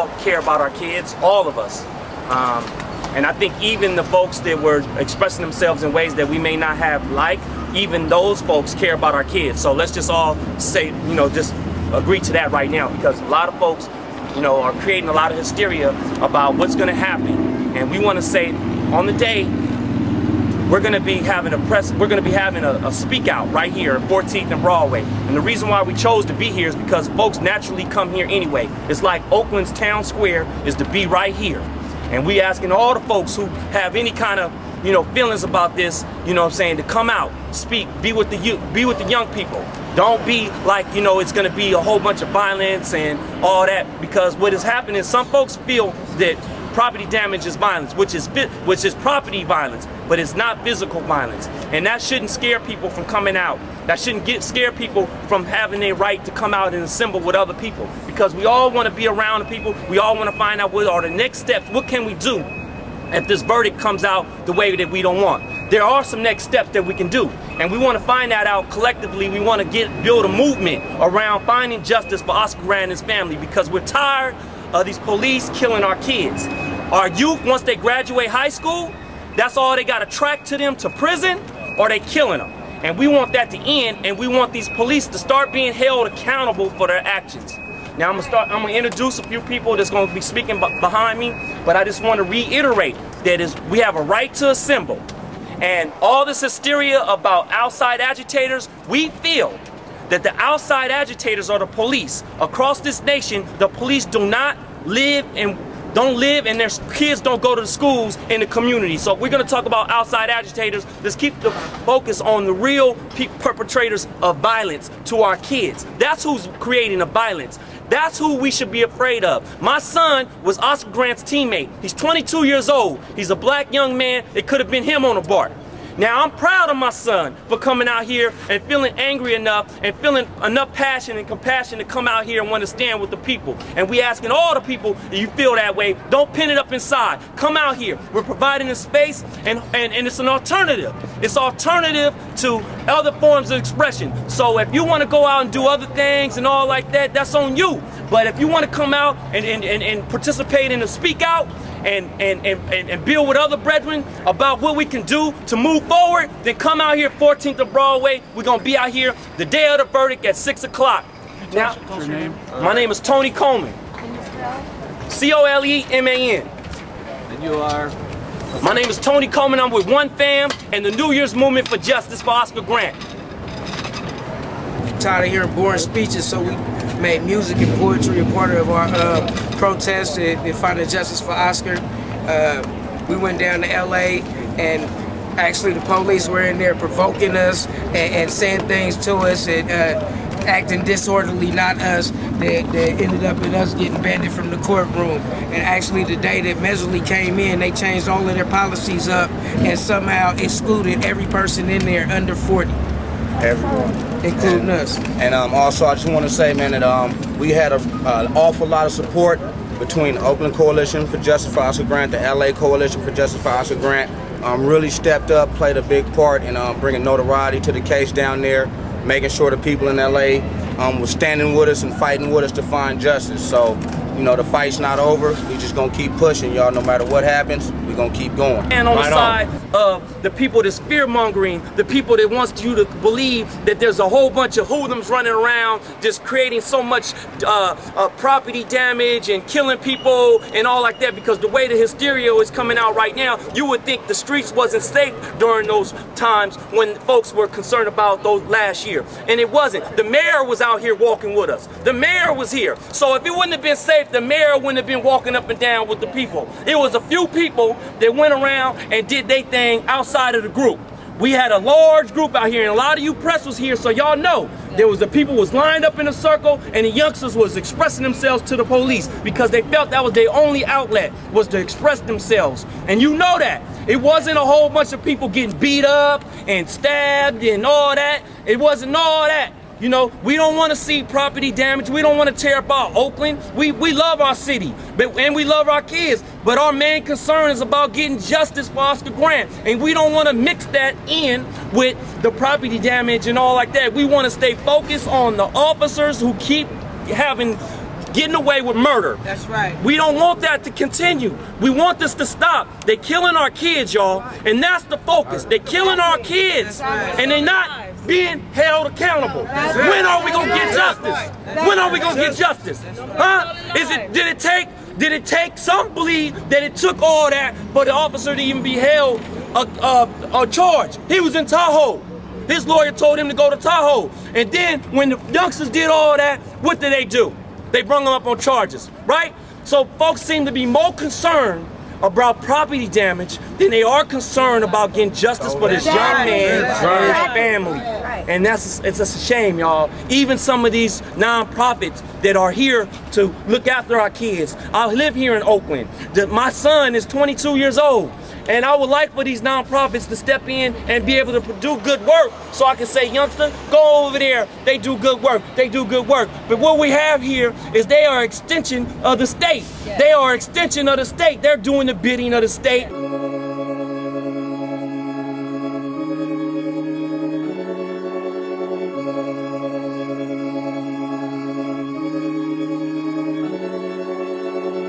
all care about our kids, all of us. And I think even the folks that were expressing themselves in ways that we may not have liked, even those folks care about our kids. So let's just all say, just agree to that right now, because a lot of folks, are creating a lot of hysteria about what's going to happen. And we want to say on the day, we're going to be having a speak out right here at 14th and Broadway. And the reason why we chose to be here is because folks naturally come here anyway. It's like Oakland's town square is to be right here. And we asking all the folks who have any kind of, feelings about this, to come out, speak, be with the youth, be with the young people. Don't be like, it's going to be a whole bunch of violence and all that, because what is happening is some folks feel that property damage is violence, which is property violence, but it's not physical violence. And that shouldn't scare people from coming out. That shouldn't scare people from having their right to come out and assemble with other people, because we all want to be around the people. We all want to find out what are the next steps. What can we do if this verdict comes out the way that we don't want? There are some next steps that we can do, and we want to find that out collectively. We want to build a movement around finding justice for Oscar Grant and his family, because we're tired of these police killing our kids. Our youth, once they graduate high school, that's all they got to track to them to prison, or they killing them. And we want that to end, and we want these police to start being held accountable for their actions. Now I'm gonna introduce a few people that's gonna be speaking behind me, but I just want to reiterate that we have a right to assemble. And all this hysteria about outside agitators, we feel that the outside agitators are the police. Across this nation, the police do not live and their kids don't go to the schools in the community. So if we're going to talk about outside agitators, let's keep the focus on the real perpetrators of violence to our kids. That's who's creating the violence. That's who we should be afraid of. My son was Oscar Grant's teammate. He's 22 years old. He's a black young man. It could have been him on a BART. Now, I'm proud of my son for coming out here and feeling angry enough and feeling enough passion and compassion to come out here and want to stand with the people. And we asking all the people, if you feel that way, don't pin it up inside. Come out here. We're providing a space, and it's an alternative. It's alternative to other forms of expression. So if you want to go out and do other things and all like that, that's on you. But if you want to come out and participate in the speak out, and build with other brethren about what we can do to move forward, then come out here 14th of Broadway. We're going to be out here the day of the verdict at 6 o'clock. Now, your name? My name is Tony Coleman. C-O-L-E-M-A-N. And you are? My name is Tony Coleman. I'm with One Fam and the New Year's Movement for Justice for Oscar Grant. Tired of hearing boring speeches, so we made music and poetry a part of our protest and finding justice for Oscar. We went down to LA, and actually the police were in there provoking us and saying things to us and acting disorderly, not us, that ended up in us getting banned from the courtroom. And actually the day that Meserly came in, they changed all of their policies up and somehow excluded every person in there under 40. Everyone, including us. And also, I just want to say, man, that we had an awful lot of support between the Oakland Coalition for Justice for Oscar Grant, the LA Coalition for Justice for Oscar Grant. Really stepped up, played a big part in bringing notoriety to the case down there, making sure the people in LA was standing with us and fighting with us to find justice. So, the fight's not over. We just gonna keep pushing, y'all. No matter what happens, we gonna keep going. And on the side of the people that's fear-mongering, the people that wants you to believe that there's a whole bunch of hoodlums running around just creating so much property damage and killing people and all like that, because the way the hysteria is coming out right now, you would think the streets wasn't safe during those times when folks were concerned about those last year. And it wasn't. The mayor was out here walking with us. The mayor was here. So if it wouldn't have been safe, the mayor wouldn't have been walking up and down with the people. It was a few people that went around and did their thing outside of the group. We had a large group out here, and a lot of you press was here, so y'all know there was the people was lined up in a circle, and the youngsters was expressing themselves to the police because they felt that was their only outlet, was to express themselves. And you know that. It wasn't a whole bunch of people getting beat up and stabbed and all that. It wasn't all that. We don't want to see property damage. We don't want to tear apart Oakland. We love our city, and we love our kids. But our main concern is about getting justice for Oscar Grant. And we don't want to mix that in with the property damage and all like that. We want to stay focused on the officers who keep having getting away with murder. That's right. We don't want that to continue. We want this to stop. They're killing our kids, y'all, and that's the focus. They're killing our kids, and they're not being held accountable. When are we gonna get justice? When are we gonna get justice? Huh? Did it take, some believe that it took all that for the officer to even be held a charge? He was in Tahoe. His lawyer told him to go to Tahoe. And then when the youngsters did all that, what did they do? They brung him up on charges, right? So folks seem to be more concerned about property damage than they are concerned about getting justice for this young man and his family. And it's a shame, y'all. Even some of these nonprofits that are here to look after our kids. I live here in Oakland. My son is 22 years old. And I would like for these nonprofits to step in and be able to do good work, so I can say, youngster, go over there. They do good work. They do good work. But what we have here is they are an extension of the state. They are an extension of the state. They're doing the bidding of the state.